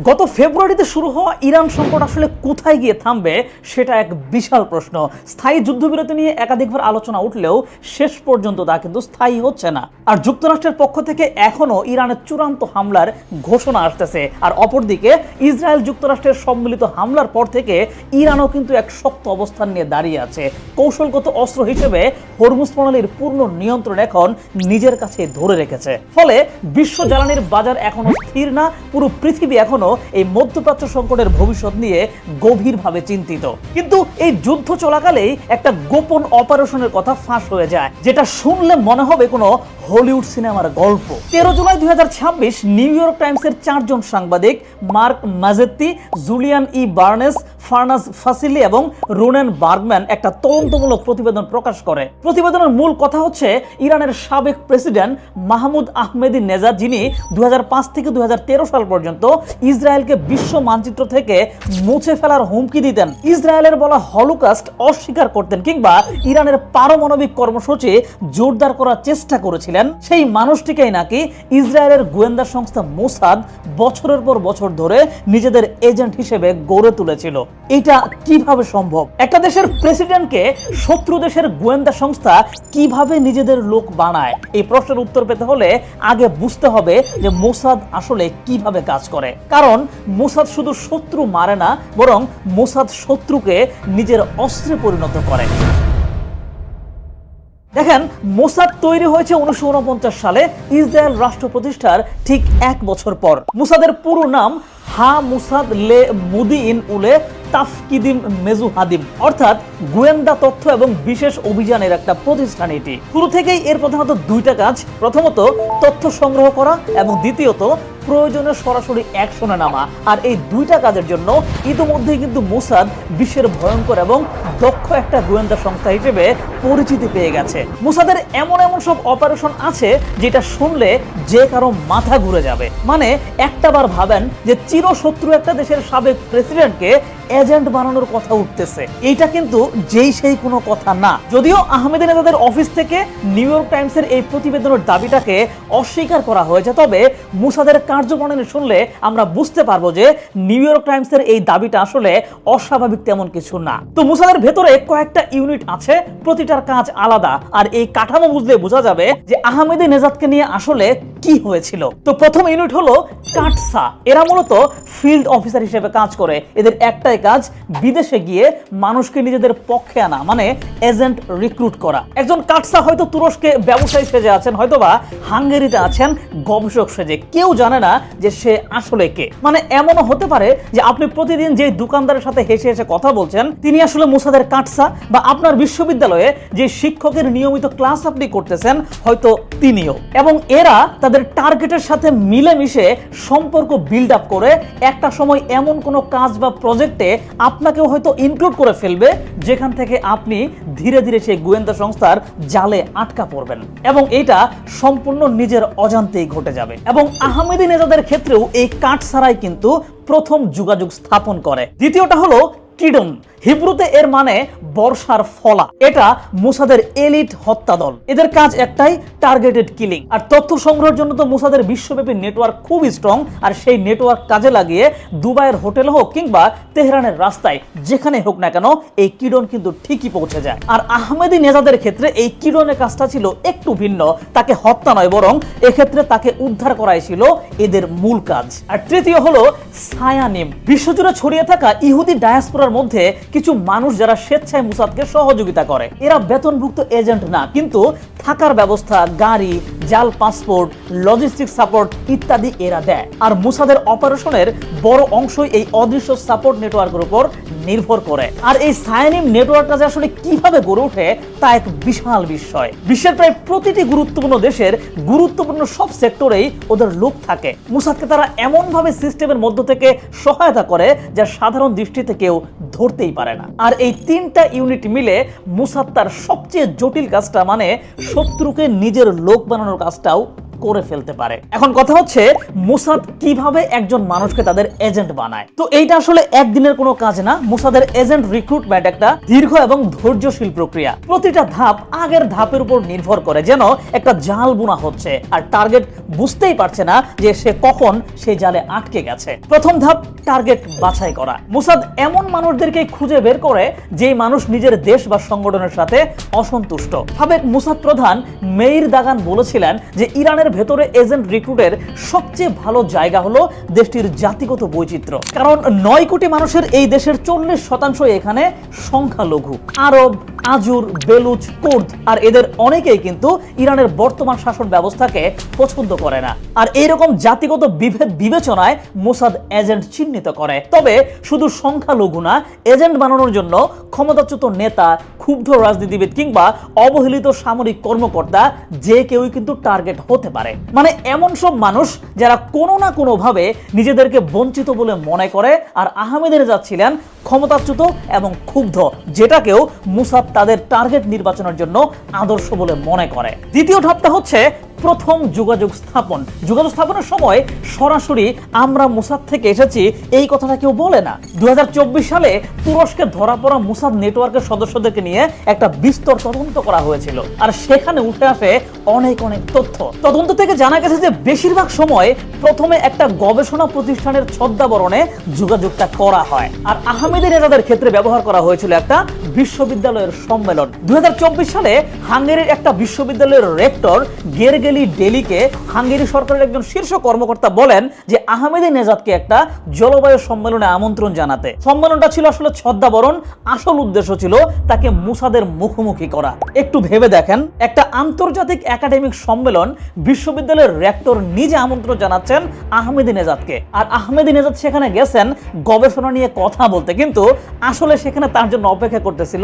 গত ফেব্রুয়ারিতে শুরু হওয়া ইরান সংকট আসলে কোথায় গিয়ে থামবে সেটা এক বিশাল প্রশ্ন। স্থায়ী যুদ্ধবিরতি নিয়ে একাধিকবার আলোচনা উঠলেও শেষ পর্যন্ত তা কিন্তু স্থায়ী হচ্ছে না। আর যুক্তরাষ্ট্রের পক্ষ থেকে এখনো ইরানের চূড়ান্ত হামলার ঘোষণা আসতেছে। আর অপরদিকে ইসরায়েল যুক্তরাষ্ট্রের সম্মিলিত হামলার পর থেকে ইরানও কিন্তু এক শক্ত অবস্থান নিয়ে দাঁড়িয়ে আছে। কৌশলগত অস্ত্র হিসেবে হরমুজ প্রণালীর পূর্ণ নিয়ন্ত্রণ এখন নিজের কাছে ধরে রেখেছে। ফলে বিশ্ব জ্বালানির বাজার এখনো স্থির না। পুরো পৃথিবী এখনো এই মধ্যপ্রাচ্য সংকটের ভবিষ্যৎ নিয়ে গভীরভাবে চিন্তিত। কিন্তু এই যুদ্ধ চলাকালেই একটা গোপন অপারেশনের কথা ফাঁস হয়ে যায়, যেটা শুনলে মনে হবে কোনো হলিউড সিনেমার গল্প। 13 জুলাই 2026 নিউ ইয়র্ক টাইমসের 4 জন সাংবাদিক মার্ক মাজেত্তি, জুলিয়ান ই বার্নেস, ফার্নাস ফাসিলি এবং রোনেন বার্গম্যান একটা তদন্তমূলক প্রতিবেদন প্রকাশ করে। প্রতিবেদনের মূল কথা হচ্ছে ইরানের সাবেক প্রেসিডেন্ট মাহমুদ আহমেদি নেজাদ, যিনি 2005 থেকে 2013 সাল পর্যন্ত ইসরায়েলকে বিশ্ব মানচিত্র থেকে মুছে ফেলার হুমকি দিতেন, ইসরায়েলের বলা হলোকস্ট অস্বীকার করতেন কিংবা ইরানের পারমাণবিক কর্মসূচি জোরদার করার চেষ্টা করেছিলেন, সেই মানুষটিকেই নাকি ইসরায়েলের গোয়েন্দা সংস্থা মোসাদ বছরের পর বছর ধরে নিজেদের এজেন্ট হিসেবে গড়ে তুলেছিল। এটা কিভাবে সম্ভব? একটা দেশের প্রেসিডেন্টকে শত্রু দেশের গোয়েন্দা সংস্থা কিভাবে নিজেদের লোক বানায়? এই প্রশ্নের উত্তর পেতে হলে আগে বুঝতে হবে যে মোসাদ আসলে কিভাবে কাজ করে। কারণ মোসাদ শুধু শত্রু মারে না, বরং মোসাদ শত্রুকে নিজের অস্ত্রে পরিণত করে। দেখেন, মোসাদ তৈরি হয়েছে 1949 সালে ইসরায়েল রাষ্ট্র প্রতিষ্ঠার ঠিক 1 বছর পর। মোসাদের পুরো নাম হা মুসাদ লে মুদিইন উলে তাফকিদিম মেজুহাদিম, অর্থাৎ গোয়েন্দা তথ্য এবং বিশেষ অভিযানের একটা প্রতিষ্ঠান। এটি শুরু থেকেই এর প্রধানত দুইটা কাজ, প্রথমত তথ্য সংগ্রহ করা এবং দ্বিতীয়ত প্রয়োজনে সরাসরি অ্যাকশনে নামা। আর এই দুইটা কাজের জন্য ইতিমধ্যেই কিন্তু মোসাদ বিশ্বের ভয়ঙ্কর এবং দক্ষ একটা গোয়েন্দা সংস্থা হিসেবে পরিচিতি পেয়ে গেছে। মোসাদের এমন এমন সব অপারেশন আছে যেটা শুনলে যে কারো মাথা ঘুরে যাবে। মানে একটাবার ভাবেন যে চিরশত্রু একটা দেশের সাবেক প্রেসিডেন্টকে এজেন্ট বানানোর কথা উঠতেছে। এইটা কিন্তু যেই সেই কোনো কথা না। যদিও আহমেদি নেজাদের অফিস থেকে নিউ ইয়র্ক টাইমসের এই প্রতিবেদনের দাবিটাকে অস্বীকার করা হয়েছে, তবে মোসাদের কার্যপ্রণালী শুনলে আমরা বুঝতে পারবো যে নিউ ইয়র্ক টাইমসের এই দাবিটা আসলে অস্বাভাবিক তেমন কিছু না। তো মোসাদের ভেতরে কয়েকটা ইউনিট আছে, প্রতিটার কাজ আলাদা। আর এই কাঠামো বুঝলে বোঝা যাবে যে আহমেদি নেজাদকে নিয়ে আসলে কি হয়েছিল। তো প্রথম ইউনিট হলো কাটসা। এরা মূলত ফিল্ড অফিসার হিসেবে কাজ করে। এদের একটাই কাজ বিদেশে গিয়ে মানুষকে নিজেদের পক্ষে আনা, মানে এজেন্ট রিক্রুট করা। একজন কাটসা হয়তো তুরস্কে ব্যবসায়ী সেজে আছেন, হয়তোবা হাঙ্গেরিতে আছেন গবেষক সেজে, কেউ জানে না যে সে আসলে কে। মানে এমনও হতে পারে যে আপনি প্রতিদিন যে দোকানদারের সাথে হেসে হেসে কথা বলছেন তিনি আসলে মোসাদের কাটসা, বা আপনার বিশ্ববিদ্যালয়ে যে শিক্ষকের নিয়মিত ক্লাস আপনি করতেছেন হয়তো তিনিও। এবং এরা তাদের টার্গেটের সাথে মিলেমিশে সম্পর্ক বিল্ড আপ করে একটা সময় এমন কোনো কাজ বা প্রজেক্টে আপনাকেও হয়তো ইনক্লুড করে ফেলবে যেখান থেকে আপনি ধীরে ধীরে সেই গোয়েন্দা সংস্থার জালে আটকা পড়বেন, এবং এটা সম্পূর্ণ নিজের অজান্তেই ঘটে যাবে। এবং আহমেদি নেজাদের ক্ষেত্রেও এই কাট ছাড়াই কিন্তু প্রথম যোগাযোগ স্থাপন করে। দ্বিতীয়টা হলো কিডন। হিব্রুতে এর মানে বর্ষার ফলা। এটা মোসাদের এলিট হত্যা দল। এদের কাজ একটাই, টার্গেটেড কিলিং। আর তথ্য সংগ্রহের জন্য তো মোসাদের বিশ্বব্যাপী নেটওয়ার্ক খুব স্ট্রং। আর সেই নেটওয়ার্ক কাজে লাগিয়ে দুবাইয়ের হোটেল হোক কিংবা তেহরানের রাস্তায় যেখানে হোক না কেন এই কিডন কিন্তু ঠিকই পৌঁছে যায়। আর আহমেদি নেজাদের ক্ষেত্রে এই কিডনের কাজটা ছিল একটু ভিন্ন। তাকে হত্যা নয়, বরং এক্ষেত্রে তাকে উদ্ধার করাই ছিল এদের মূল কাজ। আর তৃতীয় হলো সায়ানিম। বিশ্বজুড়ে ছড়িয়ে থাকা ইহুদি ডায়াসপোরার মধ্যে কিছু মানুষ যারা স্বেচ্ছায় মোসাদকে সহযোগিতা করে। এরা বেতনভুক্ত এজেন্ট না, কিন্তু থাকার ব্যবস্থা, গাড়ি, জাল পাসপোর্ট, লজিস্টিক সাপোর্ট ইত্যাদি এরা দেয়। আর মোসাদের অপারেশনের বড় অংশই এই অদৃশ্য সাপোর্ট নেটওয়ার্কের উপর নির্ভর করে। আর এই সায়ানিম নেটওয়ার্কটা যে আসলে কিভাবে গড়ে ওঠে তা এক বিশাল বিষয়। বিশ্বের প্রায় প্রতিটি গুরুত্বপূর্ণ দেশের গুরুত্বপূর্ণ সব সেক্টরেই ওদের লোক থাকে। মোসাদকে তারা এমনভাবে সিস্টেমের মধ্য থেকে সহায়তা করে যা সাধারণ দৃষ্টিতে কেউ ধরতেই পারে না। আর এই তিনটা ইউনিট মিলে মোসাদ তার সবচেয়ে জটিল কাজটা, মানে শত্রুকে নিজের লোক বানানোর কাজটাও করে ফেলতে পারে। এখন কথা হচ্ছে মোসাদ কিভাবে একজন মানুষকে তাদের এজেন্ট বানায়। তো এইটা আসলে একদিনের কোনো কাজ না। মোসাদের এজেন্ট রিক্রুটমেন্ট একটা দীর্ঘ এবং ধৈর্যশীল প্রক্রিয়া। প্রতিটা ধাপ আগের ধাপের উপর নির্ভর করে, যেন একটা জাল বোনা হচ্ছে আর টার্গেট বুঝতেই পারছে না যে সে কখন সেই জালে আটকে গেছে। প্রথম ধাপ টার্গেট বাছাই করা। মোসাদ এমন মানুষদেরকে খুঁজে বের করে যে মানুষ নিজের দেশ বা সংগঠনের সাথে অসন্তুষ্ট। সাবেক মোসাদ প্রধান মেইর দাগান বলেছিলেন যে ইরানের ভেতরে এজেন্ট রিক্রুটের সবচেয়ে ভালো জায়গা হলো দেশটির জাতিগত বৈচিত্র্য। কারণ 9 কোটি মানুষের এই দেশের 40% এখানে সংখ্যালঘু। আরব, আজুর, বেলুচ, কুর্দ আর এদের অনেকেই কিন্তু ইরানের বর্তমান শাসন ব্যবস্থাকে পছন্দ করে না। আর এইরকম জাতিগত বিভেদ বিবেচনায় মোসাদ এজেন্ট চিহ্নিত করে। তবে শুধু সংখ্যালঘু না, এজেন্ট বানানোর জন্য ক্ষমতাচ্যুত নেতা, ক্ষুব্ধ রাজনীতিবিদ কিংবা অবহেলিত সামরিক কর্মকর্তা যে কেউই কিন্তু টার্গেট হতে পারে। মানে এমন সব মানুষ যারা কোনো না কোনো ভাবে নিজেদেরকে বঞ্চিত বলে মনে করে। আর আহমেদিনেজাদ ছিলেন ক্ষমতাচ্যুত এবং ক্ষুব্ধ, যেটাকেও মোসাদ তাদের টার্গেট নির্বাচনের জন্য আদর্শ বলে মনে করে। দ্বিতীয় ধাপটা হচ্ছে প্রথম যোগাযোগ স্থাপন। যোগাযোগ স্থাপনের সময় সরাসরি আমরা মোসাদ থেকে এসেছি এই কথাটা কেউ বলে না। 2024 সালে তুরস্কে ধরা পড়া মোসাদ নেটওয়ার্কের সদস্যদেরকে নিয়ে একটা বিস্তর তদন্ত করা হয়েছিল। আর সেখানে উঠে আসে অনেক তথ্য। তদন্ত থেকে জানা গেছে যে বেশিরভাগ সময় প্রথমে একটা গবেষণা প্রতিষ্ঠানের ছদ্মাবরণে যোগাযোগটা করা হয়। আর আহমেদিনেজাদের ক্ষেত্রে ব্যবহার করা হয়েছিল একটা বিশ্ববিদ্যালয়ের সম্মেলন। 2024 সালে হাঙ্গেরির একটা বিশ্ববিদ্যালয়ের রেক্টর গেরগেলি ডেলিকে হাঙ্গেরি সরকারের একজন শীর্ষ কর্মকর্তা বলেন যে আহমেদিনেজাদকে একটা জলবায়ু সম্মেলনে আমন্ত্রণ জানাতে। সম্মেলনটা ছিল আসলে ছদ্মাবরণ, আসল উদ্দেশ্য ছিল তাকে মোসাদের মুখোমুখি করা। একটু ভেবে দেখেন, একটা আন্তর্জাতিক একাডেমিক সম্মেলন, বিশ্ববিদ্যালয়ের রেক্টর নিজে আমন্ত্রণ জানাচ্ছেন আহমেদিনেজাদকে। আর আহমেদিনেজাদ সেখানে গেছেন গবেষণা নিয়ে কথা বলতে, কিন্তু আসলে সেখানে তার জন্য অপেক্ষা করতেছিল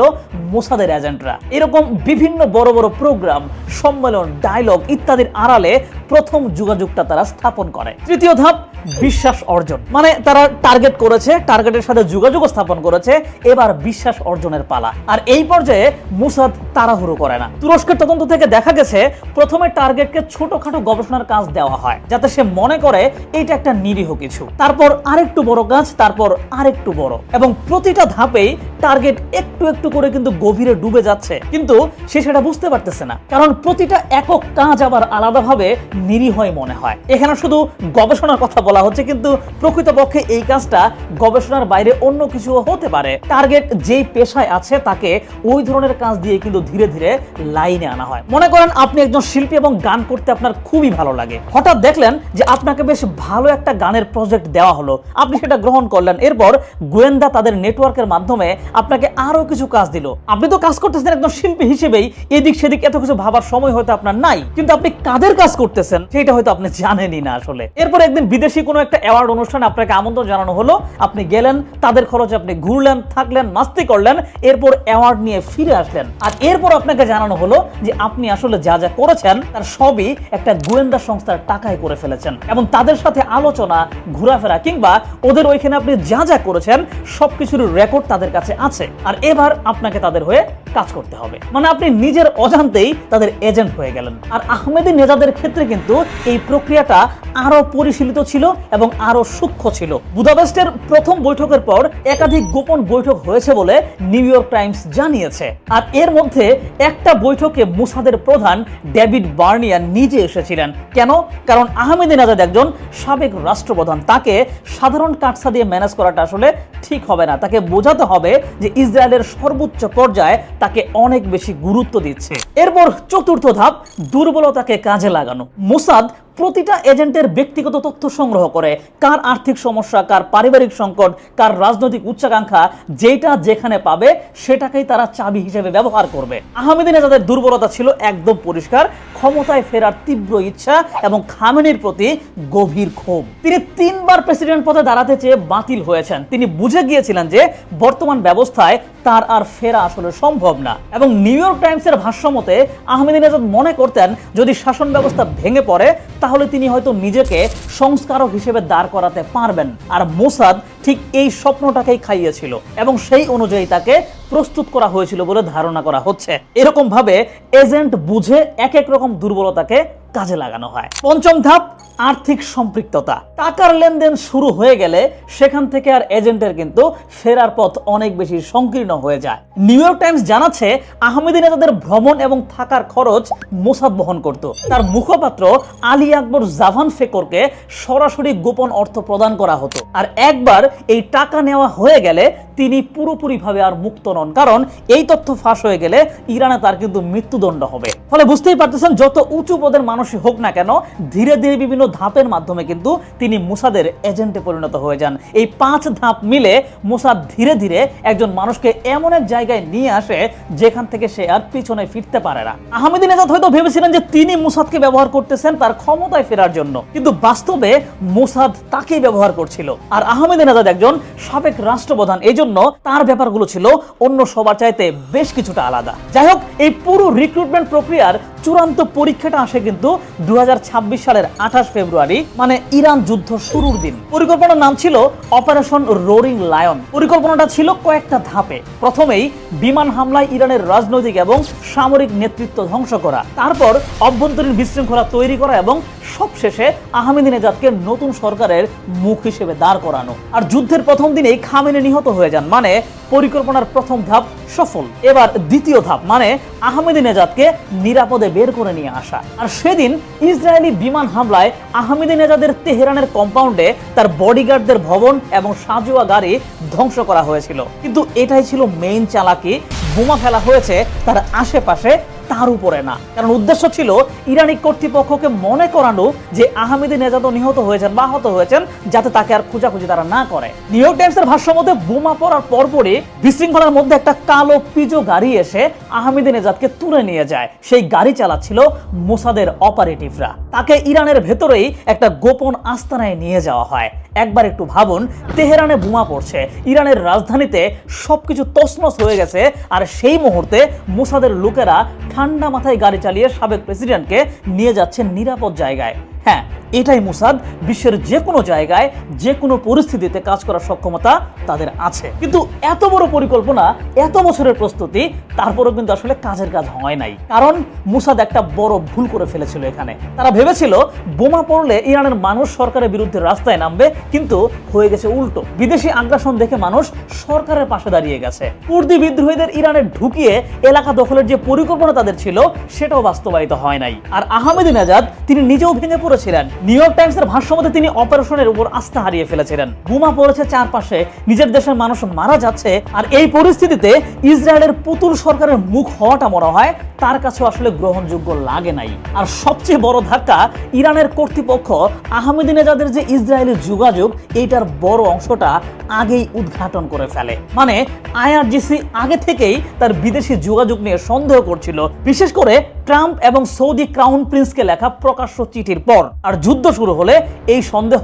মোসাদের এজেন্টরা। এরকম বিভিন্ন বড় বড় প্রোগ্রাম, সম্মেলন, ডায়লগ ইত্যাদির আড়ালে প্রথম যোগাযোগটা তারা স্থাপন করে। তৃতীয় ধাপ বিশ্বাস অর্জন। মানে তারা টার্গেট করেছে, টার্গেটের সাথে যোগাযোগ স্থাপন করেছে, এবার বিশ্বাস অর্জনের পালা। আর এই পর্যায়ে মোসাদ তাড়াহুড়ো করে না। তুরস্কের তদন্ত থেকে দেখা গেছে প্রথমে টার্গেটকে ছোটখাটো গবেষণার কাজ দেওয়া হয় যাতে সে মনে করে এটা একটা নিরীহ কিছু, তারপর আরেকটু বড় কাজ, তারপর আরেকটু বড়, এবং প্রতিটা ধাপেই টার্গেট একটু একটু করে কিন্তু গভীরে ডুবে যাচ্ছে, কিন্তু সে সেটা বুঝতে পারতেছে না। কারণ প্রতিটা একক কাজ আবার আলাদাভাবে নিরীহই মনে হয়। এখানে শুধু গবেষণার কথা বলা হচ্ছে, কিন্তু প্রকৃতপক্ষে এই কাজটা গবেষণার বাইরে অন্য কিছু হতে পারে। টার্গেট যেই পেশায় আছে তাকে ওই ধরনের কাজ দিয়ে কিন্তু ধীরে ধীরে লাইনে আনা হয়। মনে করেন আপনি একজন শিল্পী এবং গান করতে আপনার খুবই ভালো লাগে। হঠাৎ দেখলেন যে আপনাকে বেশ ভালো একটা গানের প্রজেক্ট দেওয়া হলো, আপনি সেটা গ্রহণ করলেন। এরপর গোয়েন্দা তাদের নেটওয়ার্কের মাধ্যমে আপনাকে আরো কিছু কাজ দিল। আপনি তো কাজ করতেছেন একজন শিল্পী হিসেবেই, এদিক সেদিক এত কিছু ভাবার সময় হয়তো আপনার নাই, কিন্তু আপনি কাদের কাজ করতেছেন সেটা হয়তো আপনি জানেনই না আসলে। এরপর একদিন বিদেশি কোনো একটা অ্যাওয়ার্ড অনুষ্ঠানে আপনাকে আমন্ত্রণ জানানো হলো, আপনি গেলেন, তাদের খরচে আপনি ঘুরলেন, থাকলেন, মাস্তি করলেন, এরপর অ্যাওয়ার্ড নিয়ে ফিরে আসলেন। আর এরপর আপনাকে জানানো হলো যে আপনি আসলে যা যা করেছেন তার সবই একটা গোয়েন্দা সংস্থার টাকায় করে ফেলেছেন, এবং তাদের সাথে আলোচনা, ঘোরাফেরা কিংবা ওদের ওইখানে আপনি যা যা করেছেন সবকিছুর রেকর্ড তাদের কাছে আছে। আর এবার আপনাকে তাদের হয়ে কাজ করতে হবে। মানে আপনি নিজের অজান্তেই তাদের এজেন্ট হয়ে গেলেন। আর আহমেদিনেজাদের ক্ষেত্রে কিন্তু এই প্রক্রিয়াটা আরো পরিশীলিত ছিল এবং আরো সূক্ষ্ম ছিল। বুদাপেস্টের প্রথম বৈঠকের পর একাধিক গোপন বৈঠক হয়েছে বলে নিউ ইয়র্ক টাইমস জানিয়েছে। আর এর মধ্যে একটা বৈঠকে মোসাদের প্রধান ডেভিড বার্নিয়ান নিজে এসেছিলেন। কেন? কারণ আহমেদিনেজাদ একজন সাবেক রাষ্ট্রপ্রধান, তাকে সাধারণ কাটসা দিয়ে ম্যানেজ করাটা আসলে ঠিক হবে না। তাকে বোঝাতে হবে যে ইসরায়েলের সর্বোচ্চ পর্যায়ে তাকে অনেক বেশি গুরুত্ব দিচ্ছে। এরপর চতুর্থ ধাপ, দুর্বলতাকে কাজে লাগানো। মোসাদ প্রতিটা এজেন্টের ব্যক্তিগত তথ্য সংগ্রহ করে, কার আর্থিক সমস্যা, কার পারিবারিক সংকট, কার রাজনৈতিক উচ্চাকাঙ্ক্ষা, যেটা যেখানে পাবে সেটাকেই তারা চাবি হিসেবে ব্যবহার করবে। আহমেদিনেজাদের দুর্বলতা ছিল একদম পরিষ্কার, ক্ষমতায় ফেরার তীব্র ইচ্ছা এবং খামেনির প্রতি গভীর ক্ষোভ। তিনি 3 বার প্রেসিডেন্ট পদে দাঁড়াতে চেয়ে বাতিল হয়েছেন। তিনি বুঝে গিয়েছিলেন যে বর্তমান ব্যবস্থায় তার আর ফেরা আসলে সম্ভব না। এবং নিউ ইয়র্ক টাইমসের ভাষ্য মতে আহমেদিনেজাদ মনে করতেন যদি শাসন ব্যবস্থা ভেঙে পড়ে তাহলে তিনি হয়তো নিজেকে সংস্কারক হিসেবে দাঁড় করাতে পারবেন। আর মোসাদ ঠিক এই স্বপ্নটাকেই খাইয়েছিল এবং সেই অনুযায়ী তাকে প্রস্তুত করা হয়েছিল বলে ধারণা করা হচ্ছে। এরকম ভাবে এজেন্ট বুঝে এক এক রকম দুর্বলতাকে কাজে লাগানো হয়। পঞ্চম ধাপ, আর্থিক সম্পৃক্ততা। টাকার লেনদেন শুরু হয়ে গেলে সেখান থেকে আর এজেন্টের কিন্তু ফেরার পথ অনেক বেশি সংকীর্ণ হয়ে যায়। নিউ ইয়র্ক টাইমস জানাচ্ছে আহমেদিনেজাদের ভ্রমণ এবং থাকার খরচ মোসাদ বহন করত। তার মুখপাত্র আলী আকবর জাভান ফেকরকে সরাসরি গোপন অর্থ প্রদান করা হতো। আর একবার এই টাকা নেওয়া হয়ে গেলে তিনি পুরোপুরিভাবে আর মুক্ত নন, কারণ এই তথ্য ফাঁস হয়ে গেলে ইরানে তার কিন্তু মৃত্যুদণ্ড হবে। ফলে বুঝতেই পারতেছেন যত উঁচু পদের মানুষই হোক না কেন ধীরে ধীরে বিভিন্ন ধাপের মাধ্যমে কিন্তু তিনি মোসাদের এজেন্টে পরিণত হয়ে যান। এই 5 ধাপ মিলে মোসাদ ধীরে ধীরে একজন মানুষকে এমন এক জায়গায় নিয়ে আসে যেখান থেকে সে আর পিছনে ফিরতে পারে না। আহমেদিনেজাদ হয়তো ভেবেছিলেন যে তিনি মোসাদকে ব্যবহার করতেছেন তার ক্ষমতায় ফেরার জন্য, কিন্তু বাস্তবে মোসাদ তাকেই ব্যবহার করছিল। আর আহমেদিনেজাদ একজন সাবেক রাষ্ট্রপ্রধান, এই জন্য তার ব্যাপারগুলো ছিল অন্য সবার চাইতে বেশ কিছুটা আলাদা। যাই হোক, এই পুরো রিক্রুটমেন্ট প্রক্রিয়ার চূড়ান্ত পরীক্ষাটা আসে কিন্তু 2026 সালের 28 ফেব্রুয়ারি, মানে ইরান যুদ্ধ শুরুর দিন। পরিকল্পনার নাম ছিল অপারেশন রোরিং লায়ন। পরিকল্পনাটা ছিল কয়েকটা ধাপে। প্রথমেই বিমান হামলায় ইরানের রাজনৈতিক এবং সামরিক নেতৃত্ব ধ্বংস করা, তারপর অভ্যন্তরীণ বিশৃঙ্খলা তৈরি করা এবং সবশেষে আহমেদিনেজাদকে নতুন সরকারের মুখ হিসেবে দাঁড় করানো। আর যুদ্ধের প্রথম দিনেই খামেনি নিহত হয়ে যান, মানে পরিকল্পনার প্রথম ধাপ সফল। এবার দ্বিতীয় ধাপ, মানে আহমেদিনেজাদকে নিরাপদে বের করে নিয়ে আসা। আর সেদিন ইসরায়েলি বিমান হামলায় আহমেদিনেজাদের তেহরানের কম্পাউন্ডে তার বডিগার্ডদের ভবন এবং সাজোয়া গাড়ি ধ্বংস করা হয়েছিল। কিন্তু এটাই ছিল মেইন চালাকি, বোমা ফেলা হয়েছে তার আশেপাশে, তার উপরে না। কারণ উদ্দেশ্য ছিল ইরানি কর্তৃপক্ষকে মনে করানো যে আহমেদিনেজাদও নিহত হয়েছেন বা আহত হয়েছেন, যাতে তাকে আর খোঁজাখুঁজি তারা না করে। নিউ ইয়র্ক টাইমসের ভাষ্য মতে বোমা পড়ার পরপরই বিশৃঙ্খলার মধ্যে একটা কালো পিজো গাড়ি এসে আহমেদিনেজাদকে তুলে নিয়ে যায়। সেই গাড়ি চালাচ্ছিল মোসাদের অপারেটিভরা। তাকে ইরানের ভেতরেই একটা গোপন আস্তানায় নিয়ে যাওয়া হয়। একবার একটু ভাবুন, তেহরানে বোমা পড়ছে, ইরানের রাজধানীতে সবকিছু তছনছ হয়ে গেছে, আর সেই মুহূর্তে মোসাদের লোকেরা ঠান্ডা মাথায় গাড়ি চালিয়ে সাবেক প্রেসিডেন্টকে নিয়ে যাচ্ছে নিরাপদ জায়গায়। হ্যাঁ, এটাই মোসাদ। বিশ্বের যে কোনো জায়গায় যে কোনো পরিস্থিতিতে কাজ করার সক্ষমতা তাদের আছে। কিন্তু এত বড় পরিকল্পনা, এত বছরের প্রস্তুতি, তারপরেও কিন্তু আসলে কাজের কাজ হয় নাই। কারণ মোসাদ একটা বড় ভুল করে ফেলেছিল এখানে। তারা ভেবেছিল বোমা পড়লে ইরানের মানুষ সরকারের বিরুদ্ধে রাস্তায় নামবে, কিন্তু হয়ে গেছে উল্টো। বিদেশি আগ্রাসন দেখে মানুষ সরকারের পাশে দাঁড়িয়ে গেছে। কুর্দি বিদ্রোহীদের ইরানে ঢুকিয়ে এলাকা দখলের যে পরিকল্পনা তাদের ছিল সেটাও বাস্তবায়িত হয় নাই। আর আহমেদিনেজাদ তিনি নিজেও ভেঙে পড়েছিলেন। নিউ ইয়র্ক টাইমসের ভাষ্যমতে তিনি অপারেশনের উপর আস্থা হারিয়ে ফেলেছিলেন। বোমা পড়েছে চারপাশে, নিজের দেশের মানুষ মারা যাচ্ছে, আর এই পরিস্থিতিতে ইসরায়েলের পুতুল সরকারের মুখ হওয়াটা মনে হয় তার কাছে আসলে গ্রহণযোগ্য লাগে নাই। আর সবচেয়ে বড় ধাক্কা, ইরানের কর্তৃপক্ষ আহমেদিনেজাদের যে ইসরায়েলি যোগাযোগ, এইটার বড় অংশটা আগেই উদ্ঘাটন করে ফেলে। মানে আইআরজিসি আগে থেকেই তার বিদেশি যোগাযোগ নিয়ে সন্দেহ করছিল, বিশেষ করে ট্রাম্প এবং সৌদি ক্রাউন প্রিন্সকে লেখা প্রকাশ্য চিঠির পর। আর যুদ্ধ শুরু হলে এই সন্দেহ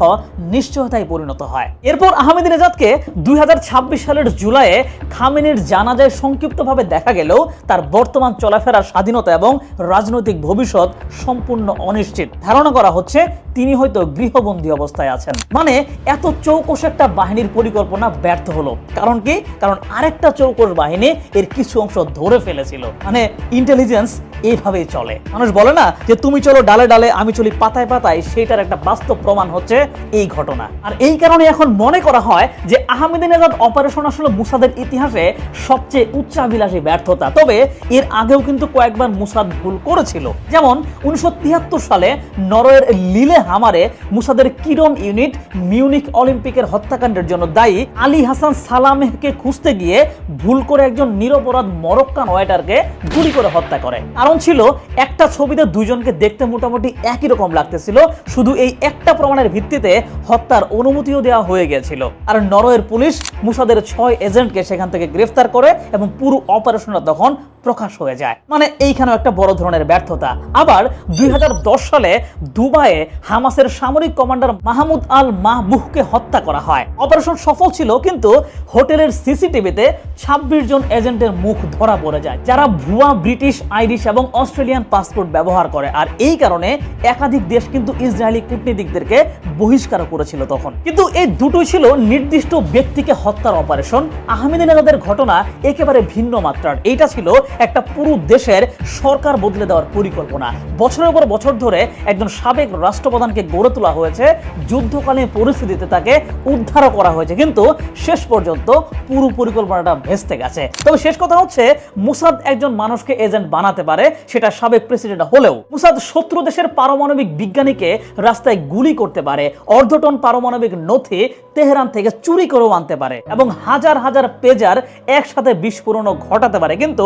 নিশ্চয়তায় পরিণত হয়। এরপর আহমেদিনেজাদকে 2026 সালের জুলাইয়ে খামেনির জানাজায় সংক্ষিপ্তভাবে দেখা গেলেও তার বর্তমান চলাফেরার স্বাধীনতা এবং রাজনৈতিক ভবিষ্যৎ সম্পূর্ণ অনিশ্চিত। ধারণা করা হচ্ছে তিনি হয়তো গৃহবন্দী অবস্থায় আছেন। মানে এত চৌকস একটা বাহিনীর পরিকল্পনা ব্যর্থ হলো। কারণ কি? কারণ আরেকটা চৌকস বাহিনী এর কিছু অংশ ধরে ফেলেছিল। মানে ইন্টেলিজেন্স এইভাবেই চলে। মানুষ বলে না যে তুমি চলো ডালে ডালে, আমি চলি পাতায় পাতায়, সেটার একটা বাস্তব প্রমাণ হচ্ছে এই ঘটনা। আর এই কারণে এখন মনে করা হয় যে আহমেদিনেজাদ অপারেশন আসলে মোসাদের ইতিহাসে সবচেয়ে উচ্চাভিলাষী ব্যর্থতা। তবে এর আগেও কিন্তু কয়েকবার মোসাদ ভুল করেছিল। যেমন 1973 সালে নরওয়ের লিলে হামারে মোসাদের কিরণ ইউনিট মিউনিক অলিম্পিকের হত্যাকাণ্ডের জন্য দায়ী আলী হাসান সালামেহকে খুঁজতে গিয়ে ভুল করে একজন নিরপরাধ মরক্কান ওয়েটারকে গুলি করে হত্যা করে। কারণ ছিল একটা ছবিতে দুইজনকে দেখতে মোটামুটি একই রকম লাগতেছিল, শুধু এই একটা প্রমাণের ভিত্তিতে হত্যার অনুমতিও দেওয়া হয়ে গিয়েছিল। আর নরওয়ের পুলিশ মোসাদের 6 এজেন্টকে সেখান থেকে গ্রেফতার করে এবং পুরো অপারেশনটা তখন প্রকাশ হয়ে যায়। মানে এইখানেও একটা বড় ধরনের ব্যর্থতা। আবার 2010 সালে দুবাইয়ে হামাসের সামরিক কমান্ডার মাহমুদ আল মাহবুহকে হত্যা করা হয়। অপারেশন সফল ছিল, কিন্তু হোটেলের সিসিটিভিতে 26 জন এজেন্টের মুখ ধরা পড়ে যায়, যারা ভুয়া ব্রিটিশ, আইরিশ এবং অস্ট্রেলিয়ান পাসপোর্ট ব্যবহার করে। আর এই কারণে একাধিক দেশ কিন্তু ইসরায়েলি কূটনীতিকদেরকে বহিষ্কার করেছিল তখন। কিন্তু এই দুটোই ছিল নির্দিষ্ট ব্যক্তিকে হত্যার অপারেশন। আহমেদিনেজাদের ঘটনা একেবারে ভিন্ন মাত্রার। এইটা ছিল একটা পুরো দেশের সরকার বদলে দেওয়ার পরিকল্পনা। বছরের পর বছর ধরে একজন সাবেক রাষ্ট্রপ্রধানকে গড়ে তোলা হয়েছে, যুদ্ধকালীন পরিস্থিতিতে তাকে উদ্ধারও করা হয়েছে, কিন্তু শেষ পর্যন্ত পুরো পরিকল্পনাটা ভেস্তে গেছে। তবে শেষ কথা হচ্ছে, মুসাদ একজন মানুষকে এজেন্ট বানাতে পারে, সেটা সাবেক প্রেসিডেন্ট হলেও। মুসাদ শত্রু দেশের পারমাণবিক বিজ্ঞানীকে রাস্তায় গুলি করতে পারে, অর্ধটন পারমাণবিক নথি তেহরান থেকে চুরি করেও আনতে পারে এবং হাজার হাজার পেজার একসাথে বিস্ফোরণও ঘটাতে পারে। কিন্তু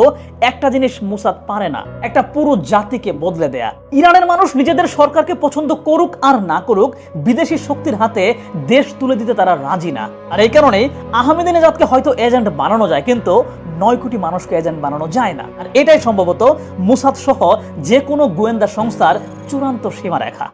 একটা জিনিস মুসাদ পারে না, একটা পুরো জাতিকে বদলে দেয়া। ইরানের মানুষ নিজেদের সরকারকে পছন্দ করুক আর না করুক, বিদেশি শক্তির হাতে দেশ তুলে দিতে তারা রাজি না। আর এই কারণেই আহমেদিনেজাদকে হয়তো এজেন্ট বানানো যায়, কিন্তু 9 কোটি মানুষকে এজেন্ট বানানো যায় না। আর এটাই সম্ভবত মুসাদ সহ যে কোনো গোয়েন্দা সংস্থার চূড়ান্ত সীমারেখা।